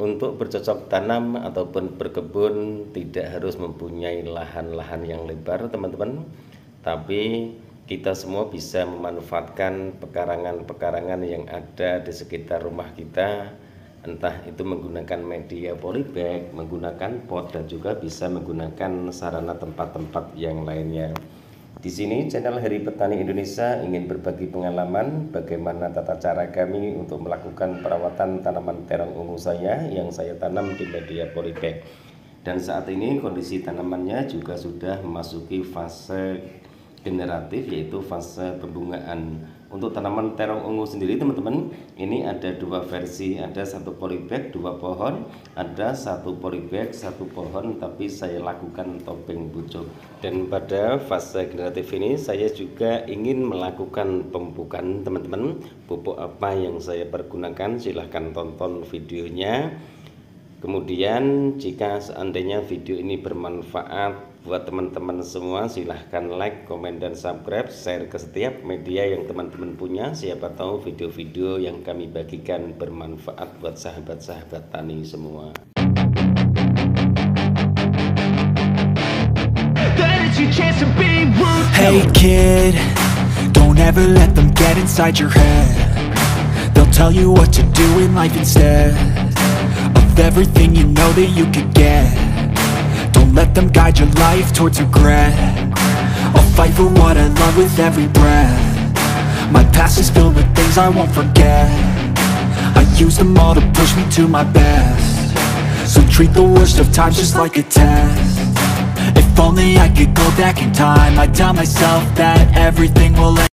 untuk bercocok tanam ataupun berkebun tidak harus mempunyai lahan-lahan yang lebar teman-teman, tapi kita semua bisa memanfaatkan pekarangan-pekarangan yang ada di sekitar rumah kita, entah itu menggunakan media polybag, menggunakan pot, dan juga bisa menggunakan sarana tempat-tempat yang lainnya. Di sini channel Hari Petani Indonesia ingin berbagi pengalaman bagaimana tata cara kami untuk melakukan perawatan tanaman terong ungu saya yang saya tanam di media polybag. Dan saat ini kondisi tanamannya juga sudah memasuki fase generatif, yaitu fase pembungaan. Untuk tanaman terong ungu sendiri teman-teman, ini ada dua versi, ada satu polybag 2 pohon, ada satu polybag 1 pohon, tapi saya lakukan topeng pucuk. Dan pada fase generatif ini saya juga ingin melakukan pemupukan teman-teman. Pupuk apa yang saya pergunakan silahkan tonton videonya. Kemudian jika seandainya video ini bermanfaat buat teman-teman semua, silahkan like, komen, dan subscribe, share ke setiap media yang teman-teman punya. Siapa tahu video-video yang kami bagikan bermanfaat buat sahabat-sahabat tani semua. Hey kid, don't ever let them get inside your head. They'll tell you what to do in life instead of everything you know that you could get. Don't let them guide your life towards regret. I'll fight for what I love with every breath. My past is filled with things I won't forget. I use them all to push me to my best. So treat the worst of times just like a test. If only I could go back in time, I'd tell myself that everything will end.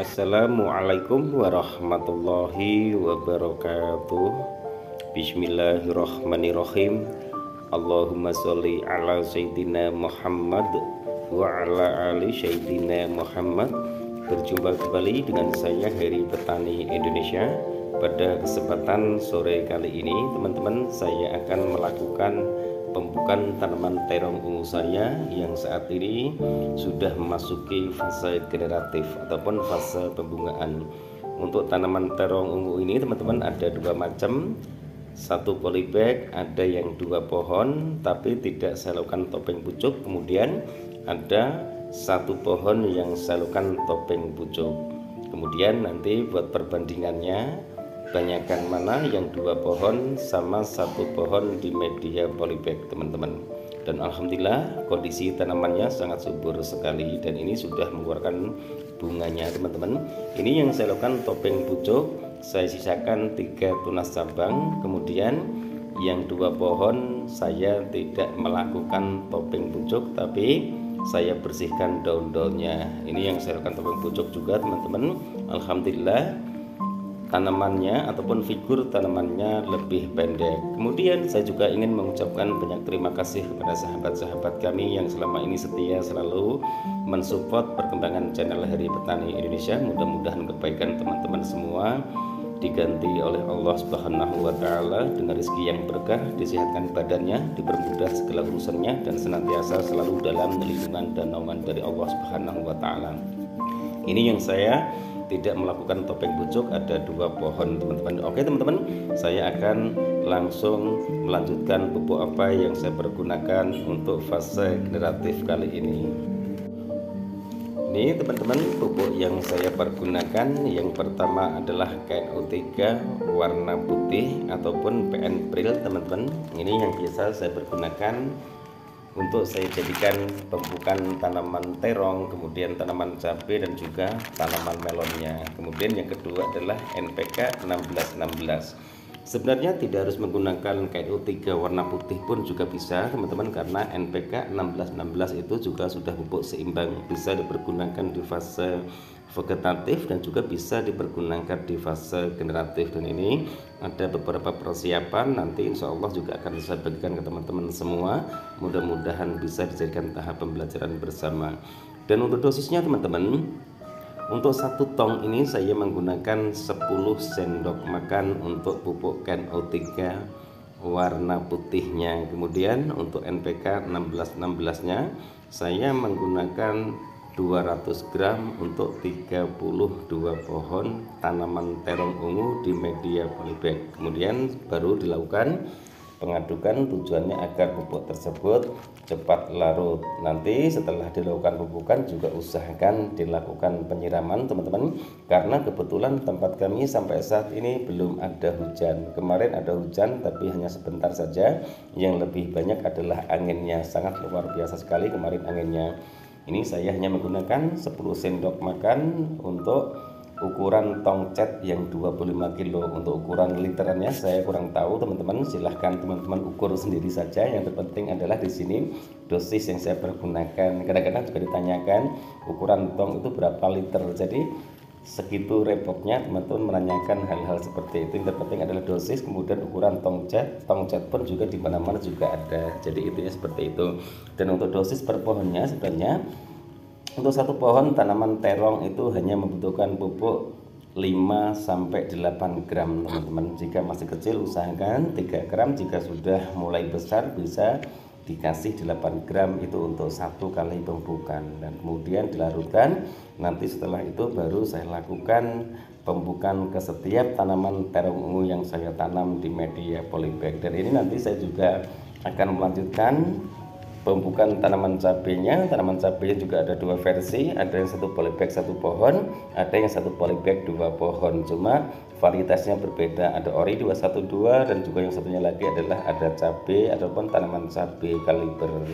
Assalamualaikum warahmatullahi wabarakatuh. Bismillahirrahmanirrahim. Allahumma sholli ala sayyidina Muhammad wa ala ali sayyidina Muhammad. Berjumpa kembali dengan saya Hari Petani Indonesia. Pada kesempatan sore kali ini teman-teman, saya akan melakukan pemupukan tanaman terong ungu saya yang saat ini sudah memasuki fase generatif ataupun fase pembungaan. Untuk tanaman terong ungu ini teman-teman ada dua macam, satu polybag, ada yang 2 pohon tapi tidak saya lakukan topeng pucuk, kemudian ada 1 pohon yang saya lakukan topeng pucuk. Kemudian nanti buat perbandingannya, banyakkan mana yang 2 pohon sama 1 pohon di media polybag teman-teman. Dan alhamdulillah kondisi tanamannya sangat subur sekali dan ini sudah mengeluarkan bunganya teman-teman. Ini yang saya lakukan topeng pucuk, saya sisakan 3 tunas cabang. Kemudian yang 2 pohon saya tidak melakukan topeng pucuk, tapi saya bersihkan daun-daunnya. Ini yang saya lakukan topeng pucuk juga teman-teman. Alhamdulillah tanamannya ataupun figur tanamannya lebih pendek. Kemudian saya juga ingin mengucapkan banyak terima kasih kepada sahabat-sahabat kami yang selama ini setia selalu mensupport perkembangan channel Hari Petani Indonesia. Mudah-mudahan kebaikan teman-teman semua diganti oleh Allah Subhanahu wa Ta'ala dengan rezeki yang berkah, disehatkan badannya, dipermudah segala urusannya, dan senantiasa selalu dalam lindungan dan naungan dari Allah Subhanahu wa Ta'ala. Ini yang saya tidak melakukan topeng pucuk, ada 2 pohon teman-teman. Oke teman-teman, saya akan langsung melanjutkan pupuk apa yang saya pergunakan untuk fase generatif kali ini. Ini teman-teman pupuk yang saya pergunakan, yang pertama adalah KNO3 warna putih ataupun PN Pril teman-teman. Ini yang biasa saya pergunakan untuk saya jadikan pemupukan tanaman terong, kemudian tanaman cabai dan juga tanaman melonnya. Kemudian yang kedua adalah NPK 1616. Sebenarnya tidak harus menggunakan kain O3 warna putih pun juga bisa teman-teman, karena NPK 1616 itu juga sudah pupuk seimbang, bisa dipergunakan di fase vegetatif dan juga bisa dipergunakan di fase generatif. Dan ini ada beberapa persiapan, nanti insya Allah juga akan saya bagikan ke teman-teman semua, mudah-mudahan bisa dijadikan tahap pembelajaran bersama. Dan untuk dosisnya teman-teman, untuk 1 tong ini saya menggunakan 10 sendok makan untuk pupuk KNO3 warna putihnya. Kemudian untuk NPK 1616 nya saya menggunakan 200 gram untuk 32 pohon tanaman terong ungu di media polybag. Kemudian baru dilakukan pengadukan, tujuannya agar pupuk tersebut cepat larut. Nanti setelah dilakukan pupukan juga usahakan dilakukan penyiraman teman-teman, karena kebetulan tempat kami sampai saat ini belum ada hujan. Kemarin ada hujan tapi hanya sebentar saja, yang lebih banyak adalah anginnya, sangat luar biasa sekali kemarin anginnya. Ini saya hanya menggunakan 10 sendok makan untuk ukuran tong cat yang 25 kilo. Untuk ukuran literannya saya kurang tahu teman-teman, silahkan teman-teman ukur sendiri saja. Yang terpenting adalah di sini dosis yang saya pergunakan. Kadang-kadang juga ditanyakan ukuran tong itu berapa liter, jadi segitu repotnya teman-teman menanyakan hal-hal seperti itu. Yang terpenting adalah dosis, kemudian ukuran tong cat pun juga di mana-mana juga ada, jadi intinya seperti itu. Dan untuk dosis per pohonnya sebenarnya untuk 1 pohon tanaman terong itu hanya membutuhkan pupuk 5-8 gram teman-teman. Jika masih kecil usahakan 3 gram, jika sudah mulai besar bisa dikasih 8 gram, itu untuk 1 kali pemupukan. Dan kemudian dilarutkan, nanti setelah itu baru saya lakukan pemupukan ke setiap tanaman terong ungu yang saya tanam di media polybag. Dan ini nanti saya juga akan melanjutkan pemupukan tanaman cabenya. Tanaman cabenya juga ada 2 versi, ada yang 1 polybag 1 pohon, ada yang 1 polybag 2 pohon, cuma varietasnya berbeda, ada ori 212 dan juga yang satunya lagi adalah ada cabai ataupun tanaman cabai kaliber.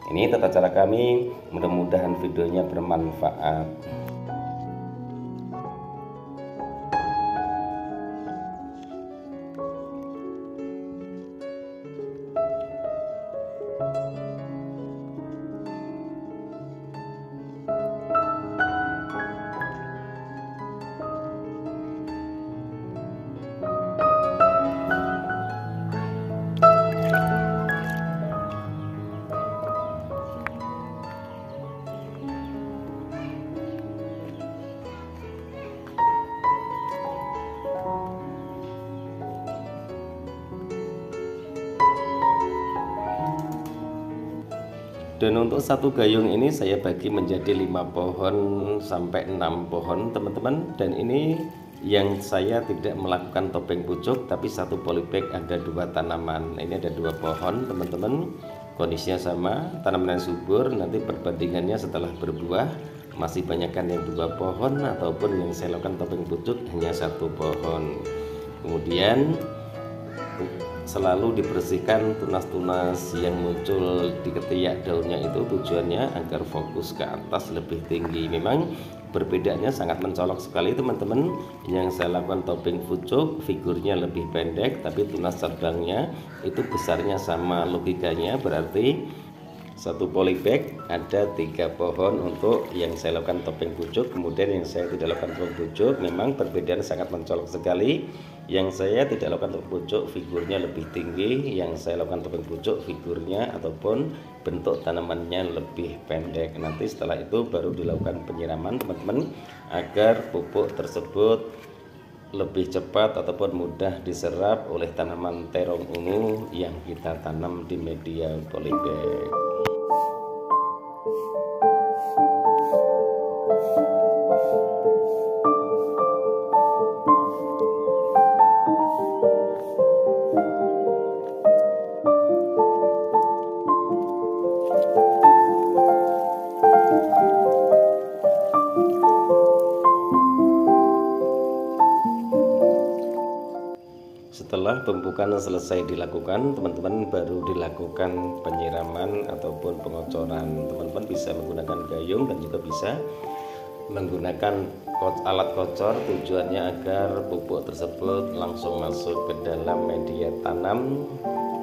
Ini tata cara kami, mudah-mudahan videonya bermanfaat. Dan untuk 1 gayung ini saya bagi menjadi 5 pohon sampai 6 pohon teman-teman. Dan ini yang saya tidak melakukan topeng pucuk, tapi 1 polybag ada 2 tanaman. Ini ada 2 pohon teman-teman, kondisinya sama, tanaman yang subur. Nanti perbandingannya setelah berbuah masih banyakkan yang 2 pohon ataupun yang saya lakukan topeng pucuk hanya 1 pohon. Kemudian selalu dibersihkan tunas-tunas yang muncul di ketiak daunnya, itu tujuannya agar fokus ke atas lebih tinggi. Memang perbedaannya sangat mencolok sekali teman-teman. Yang saya lakukan topeng pucuk figurnya lebih pendek, tapi tunas cabangnya itu besarnya sama. Logikanya berarti 1 polybag ada 3 pohon untuk yang saya lakukan topeng pucuk. Kemudian yang saya tidak lakukan topeng pucuk, memang perbedaan sangat mencolok sekali. Yang saya tidak lakukan topeng pucuk figurnya lebih tinggi, yang saya lakukan topeng pucuk figurnya ataupun bentuk tanamannya lebih pendek. Nanti setelah itu baru dilakukan penyiraman teman-teman, agar pupuk tersebut lebih cepat ataupun mudah diserap oleh tanaman terong ungu yang kita tanam di media polybag. Setelah pemupukan selesai dilakukan teman-teman, baru dilakukan penyiraman ataupun pengocoran. Teman-teman bisa menggunakan gayung dan juga bisa menggunakan alat kocor, tujuannya agar pupuk tersebut langsung masuk ke dalam media tanam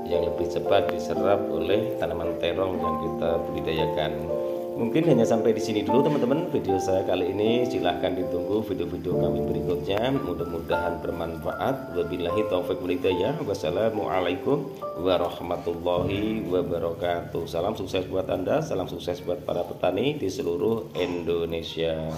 yang lebih cepat diserap oleh tanaman terong yang kita budidayakan. Mungkin hanya sampai di sini dulu teman-teman video saya kali ini. Silahkan ditunggu video-video kami berikutnya, mudah-mudahan bermanfaat. Wabillahi taufik wal hidayah. Wassalamualaikum warahmatullahi wabarakatuh. Salam sukses buat Anda, salam sukses buat para petani di seluruh Indonesia.